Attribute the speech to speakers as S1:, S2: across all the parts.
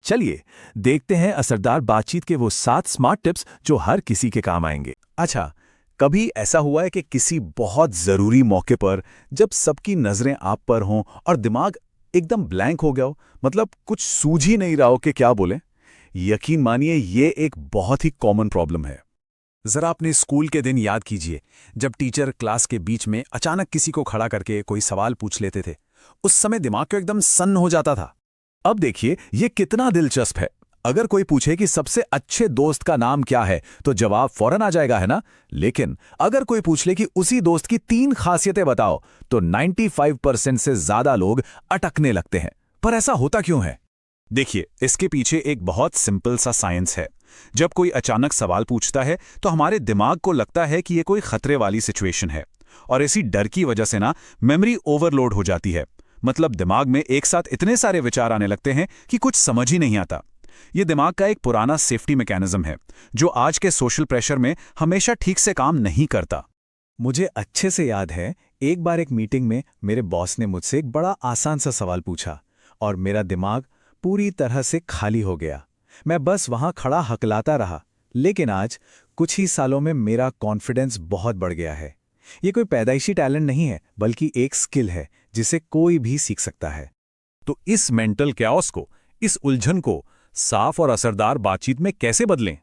S1: चलिए देखते हैं असरदार बातचीत के वो 7 स्मार्ट टिप्स जो हर किसी के काम आएंगे।
S2: अच्छा, कभी ऐसा हुआ है कि किसी बहुत ज़रूरी मौके पर जब सबकी नज़रें आप पर हों और दिमाग एकदम ब्लैंक हो गया हो, मतलब कुछ सूझ ही नहीं रहा हो कि क्या बोलें? यकीन मानिए ये एक बहुत ही कॉमन प्रॉब्लम है। ज़रा अपने स्कूल के दिन याद कीजिए, जब टीचर क्लास के बीच में अचानक किसी को खड़ा करके कोई सवाल पूछ लेते थे। उस समय दिमाग को एकदम सन्न हो जाता था।
S1: अब देखिए ये कितना दिलचस्प है। अगर कोई पूछे कि सबसे अच्छे दोस्त का नाम क्या है तो जवाब फौरन आ जाएगा, है ना? लेकिन अगर कोई पूछ ले कि उसी दोस्त की 3 खासियतें बताओ तो 95% से ज्यादा लोग अटकने लगते हैं। पर ऐसा होता क्यों है?
S2: देखिए, इसके पीछे एक बहुत सिंपल सा साइंस है। जब कोई अचानक सवाल पूछता है तो हमारे दिमाग को लगता है कि ये कोई खतरे वाली सिचुएशन है, और इसी डर की वजह से ना मेमोरी ओवरलोड हो जाती है। मतलब दिमाग में एक साथ इतने सारे विचार आने लगते हैं कि कुछ समझ ही नहीं आता। ये दिमाग का एक पुराना सेफ्टी मैकेनिज्म है जो आज के सोशल प्रेशर में हमेशा ठीक से काम नहीं करता।
S1: मुझे अच्छे से याद है, एक बार एक मीटिंग में मेरे बॉस ने मुझसे एक बड़ा आसान सा सवाल पूछा और मेरा दिमाग पूरी तरह से खाली हो गया। मैं बस वहां खड़ा हकलाता रहा। लेकिन आज कुछ ही सालों में मेरा कॉन्फिडेंस बहुत बढ़ गया है। ये कोई पैदाइशी टैलेंट नहीं है, बल्कि एक स्किल है जिसे कोई भी सीख सकता है।
S2: तो इस मेंटल कैओस को, इस उलझन को साफ और असरदार बातचीत में कैसे बदलें?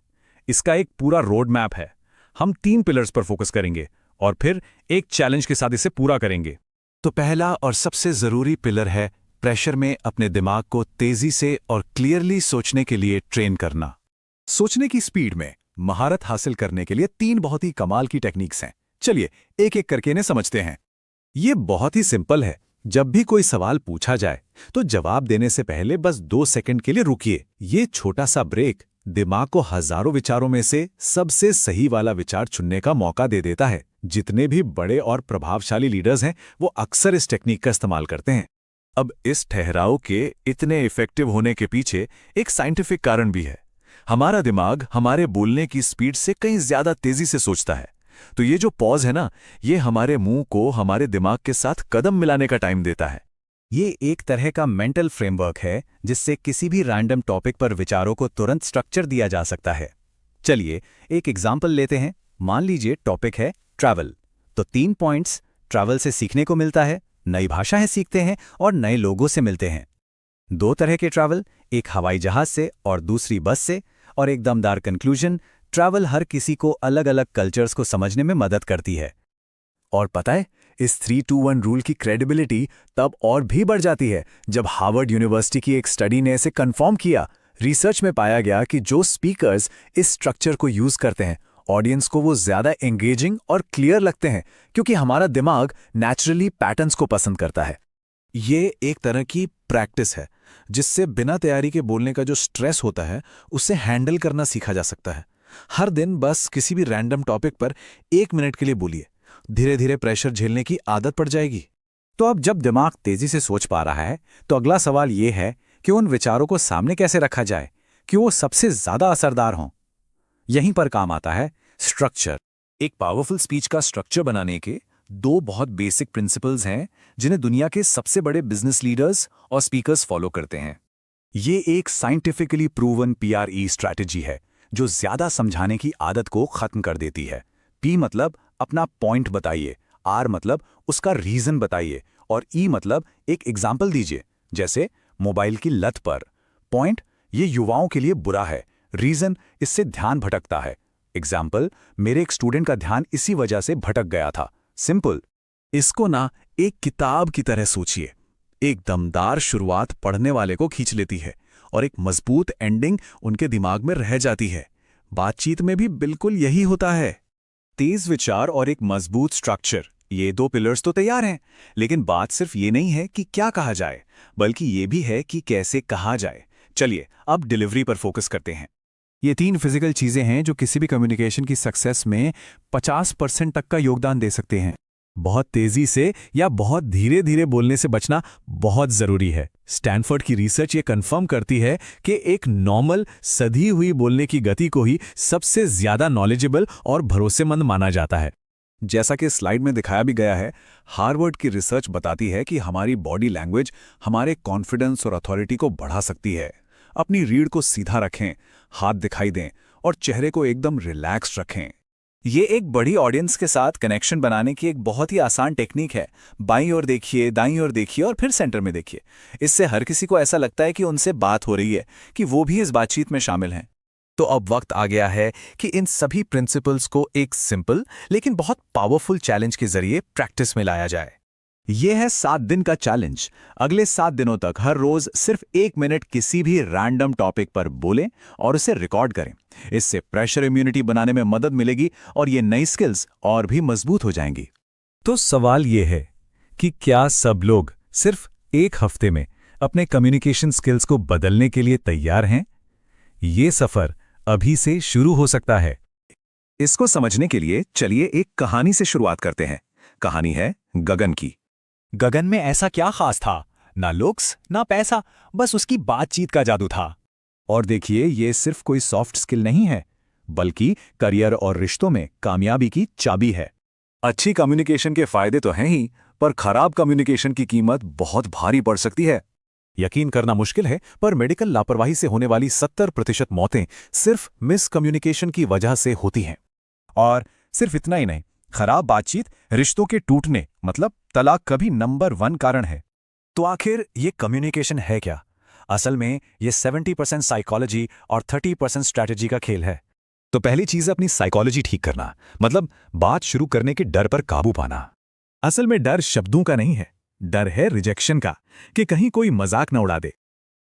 S2: इसका एक पूरा रोड मैप है। हम 3 पिलर्स पर फोकस करेंगे और फिर एक चैलेंज के साथ इसे पूरा करेंगे।
S1: तो पहला और सबसे जरूरी पिलर है प्रेशर में अपने दिमाग को तेजी से और क्लियरली सोचने के लिए ट्रेन करना। सोचने की स्पीड में महारत हासिल करने के लिए 3 बहुत ही कमाल की टेक्निक्स हैं। चलिए एक एक करके इन्हें समझते हैं। ये बहुत ही सिंपल है। जब भी कोई सवाल पूछा जाए तो जवाब देने से पहले बस 2 सेकंड के लिए रुकिए। ये छोटा सा ब्रेक दिमाग को हजारों विचारों में से सबसे सही वाला विचार चुनने का मौका दे देता है। जितने भी बड़े और प्रभावशाली लीडर्स हैं वो अक्सर इस टेक्निक का इस्तेमाल करते हैं। अब इस ठहराव के इतने इफेक्टिव होने के पीछे एक साइंटिफिक कारण भी है। हमारा दिमाग हमारे बोलने की स्पीड से कहीं ज्यादा तेजी से सोचता है। तो ये जो पॉज है ना, ये हमारे मुंह को हमारे दिमाग के साथ कदम मिलाने का टाइम देता है।
S2: ये एक तरह का मेंटल फ्रेमवर्क है जिससे किसी भी रैंडम टॉपिक पर विचारों को तुरंत स्ट्रक्चर दिया जा सकता है। चलिए एक एग्जाम्पल लेते हैं। मान लीजिए टॉपिक है ट्रैवल। तो 3 पॉइंट्स। ट्रैवल से सीखने को मिलता है, नई भाषाएं सीखते हैं और नए लोगों से मिलते हैं। 2 तरह के ट्रैवल, एक हवाई जहाज से और दूसरी बस से। और एक दमदार कंक्लूजन, ट्रैवल हर किसी को अलग अलग कल्चर्स को समझने में मदद करती है।
S1: और पता है, इस 3-2-1 रूल की क्रेडिबिलिटी तब और भी बढ़ जाती है जब हार्वर्ड यूनिवर्सिटी की एक स्टडी ने इसे कंफर्म किया। रिसर्च में पाया गया कि जो स्पीकर्स इस स्ट्रक्चर को यूज करते हैं, ऑडियंस को वो ज्यादा एंगेजिंग और क्लियर लगते हैं, क्योंकि हमारा दिमाग नेचुरली पैटर्न्स को पसंद करता है। ये एक तरह की प्रैक्टिस है जिससे बिना तैयारी के बोलने का जो स्ट्रेस होता है उसे हैंडल करना सीखा जा सकता है। हर दिन बस किसी भी रैंडम टॉपिक पर 1 मिनट के लिए बोलिए। धीरे धीरे प्रेशर झेलने की आदत पड़ जाएगी।
S2: तो अब जब दिमाग तेजी से सोच पा रहा है तो अगला सवाल ये है कि उन विचारों को सामने कैसे रखा जाए कि वो सबसे ज्यादा असरदार हों। यहीं पर काम आता है स्ट्रक्चर। एक पावरफुल स्पीच का स्ट्रक्चर बनाने के 2 बहुत बेसिक प्रिंसिपल्स हैं जिन्हें दुनिया के सबसे बड़े बिजनेस लीडर्स और स्पीकर्स फॉलो करते हैं। ये एक साइंटिफिकली प्रूवन PRE स्ट्रैटेजी है जो ज्यादा समझाने की आदत को खत्म कर देती है। P मतलब अपना पॉइंट बताइए, R मतलब उसका रीजन बताइए और E मतलब एक एग्जाम्पल दीजिए। जैसे मोबाइल की लत पर। पॉइंट, ये युवाओं के लिए बुरा है। रीजन, इससे ध्यान भटकता है। एग्जाम्पल, मेरे एक स्टूडेंट का ध्यान इसी वजह से भटक गया था। सिंपल।
S1: इसको ना एक किताब की तरह सोचिए। एक दमदार शुरुआत पढ़ने वाले को खींच लेती है और एक मजबूत एंडिंग उनके दिमाग में रह जाती है। बातचीत में भी बिल्कुल यही होता है।
S2: तेज विचार और एक मजबूत स्ट्रक्चर, ये 2 पिलर्स तो तैयार हैं, लेकिन बात सिर्फ ये नहीं है कि क्या कहा जाए, बल्कि ये भी है कि कैसे कहा जाए। चलिए अब डिलीवरी पर फोकस करते हैं।
S1: ये 3 फिजिकल चीजें हैं जो किसी भी कम्युनिकेशन की सक्सेस में 50% तक का योगदान दे सकते हैं। बहुत तेजी से या बहुत धीरे धीरे बोलने से बचना बहुत जरूरी है। स्टैनफोर्ड की रिसर्च ये कंफर्म करती है कि एक नॉर्मल सधी हुई बोलने की गति को ही सबसे ज्यादा नॉलेजेबल और भरोसेमंद माना जाता है।
S2: जैसा कि स्लाइड में दिखाया भी गया है, हार्वर्ड की रिसर्च बताती है कि हमारी बॉडी लैंग्वेज हमारे कॉन्फिडेंस और अथॉरिटी को बढ़ा सकती है।
S1: अपनी रीढ़ को सीधा रखें, हाथ दिखाई दें और चेहरे को एकदम रिलैक्स रखें। ये एक बड़ी ऑडियंस के साथ कनेक्शन बनाने की एक बहुत ही आसान टेक्निक है। बाईं ओर देखिए, दाईं ओर देखिए और फिर सेंटर में देखिए। इससे हर किसी को ऐसा लगता है कि उनसे बात हो रही है, कि वो भी इस बातचीत में शामिल हैं।
S3: तो अब वक्त आ गया है कि इन सभी प्रिंसिपल्स को एक सिंपल लेकिन बहुत पावरफुल चैलेंज के जरिए प्रैक्टिस में लाया जाए।
S1: ये है 7 दिन का चैलेंज। अगले 7 दिनों तक हर रोज सिर्फ 1 मिनट किसी भी रैंडम टॉपिक पर बोलें और उसे रिकॉर्ड करें। इससे प्रेशर इम्यूनिटी बनाने में मदद मिलेगी और ये नई स्किल्स और भी मजबूत हो जाएंगी।
S2: तो सवाल ये है कि क्या सब लोग सिर्फ एक हफ्ते में अपने कम्युनिकेशन स्किल्स को बदलने के लिए तैयार हैं? ये सफर अभी से शुरू हो सकता है।
S1: इसको समझने के लिए चलिए एक कहानी से शुरुआत करते हैं। कहानी है गगन की।
S3: गगन में ऐसा क्या खास था? ना लुक्स ना पैसा, बस उसकी बातचीत का जादू था।
S1: और देखिए, ये सिर्फ कोई सॉफ्ट स्किल नहीं है, बल्कि करियर और रिश्तों में कामयाबी की चाबी है। अच्छी कम्युनिकेशन के फायदे तो हैं ही, पर खराब कम्युनिकेशन की कीमत बहुत भारी पड़ सकती है।
S3: यकीन करना मुश्किल है, पर मेडिकल लापरवाही से होने वाली 70% मौतें सिर्फ मिसकम्युनिकेशन की वजह से होती हैं।
S1: और सिर्फ इतना ही नहीं, खराब बातचीत रिश्तों के टूटने मतलब तलाक का भी नंबर 1 कारण है।
S3: तो आखिर ये कम्युनिकेशन है क्या? असल में ये 70% साइकोलॉजी और 30% स्ट्रैटेजी का खेल है।
S1: तो पहली चीज है अपनी साइकोलॉजी ठीक करना, मतलब बात शुरू करने के डर पर काबू पाना। असल में डर शब्दों का नहीं है, डर है रिजेक्शन का, कि कहीं कोई मजाक न उड़ा दे।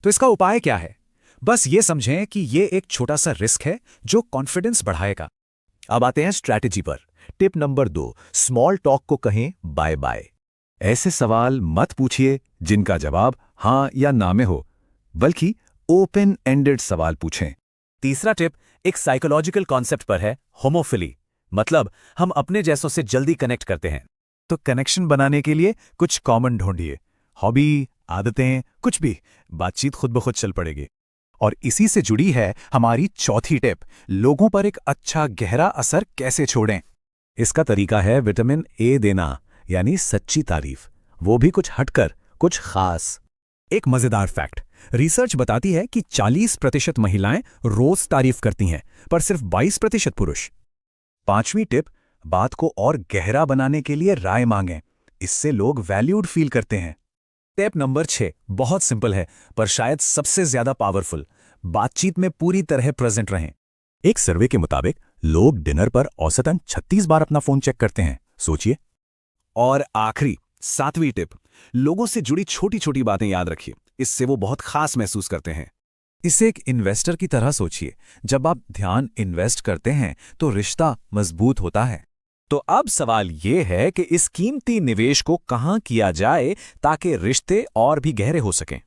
S3: तो इसका उपाय क्या है? बस ये समझें कि ये एक छोटा सा रिस्क है जो कॉन्फिडेंस बढ़ाएगा। अब आते हैं स्ट्रैटेजी पर। टिप नंबर 2, स्मॉल टॉक को कहें बाय बाय।
S1: ऐसे सवाल मत पूछिए जिनका जवाब हां या ना में हो, बल्कि ओपन एंडेड सवाल पूछें।
S3: तीसरा टिप एक साइकोलॉजिकल कॉन्सेप्ट पर है, होमोफिली, मतलब हम अपने जैसों से जल्दी कनेक्ट करते हैं। तो कनेक्शन बनाने के लिए कुछ कॉमन ढूंढिए, हॉबी, आदतें, कुछ भी, बातचीत खुद ब खुद चल पड़ेगी। और इसी से जुड़ी है हमारी चौथी टिप, लोगों पर एक अच्छा गहरा असर कैसे छोड़ें।
S2: इसका तरीका है विटामिन ए देना, यानी सच्ची तारीफ, वो भी कुछ हटकर, कुछ खास।
S3: एक मजेदार फैक्ट, रिसर्च बताती है कि 40% महिलाएं रोज तारीफ करती हैं, पर सिर्फ 22% पुरुष।
S1: 5वीं टिप, बात को और गहरा बनाने के लिए राय मांगें, इससे लोग वैल्यूड फील करते हैं।
S3: टिप नंबर 6 बहुत सिंपल है, पर शायद सबसे ज्यादा पावरफुल, बातचीत में पूरी तरह प्रेजेंट रहें।
S2: एक सर्वे के मुताबिक लोग डिनर पर औसतन 36 बार अपना फोन चेक करते हैं, सोचिए।
S3: और आखिरी 7वीं टिप, लोगों से जुड़ी छोटी छोटी बातें याद रखिए, इससे वो बहुत खास महसूस करते हैं।
S2: इसे एक इन्वेस्टर की तरह सोचिए, जब आप ध्यान इन्वेस्ट करते हैं तो रिश्ता मजबूत होता है।
S3: तो अब सवाल ये है कि इस कीमती निवेश को कहां किया जाए ताकि रिश्ते और भी गहरे हो सकें।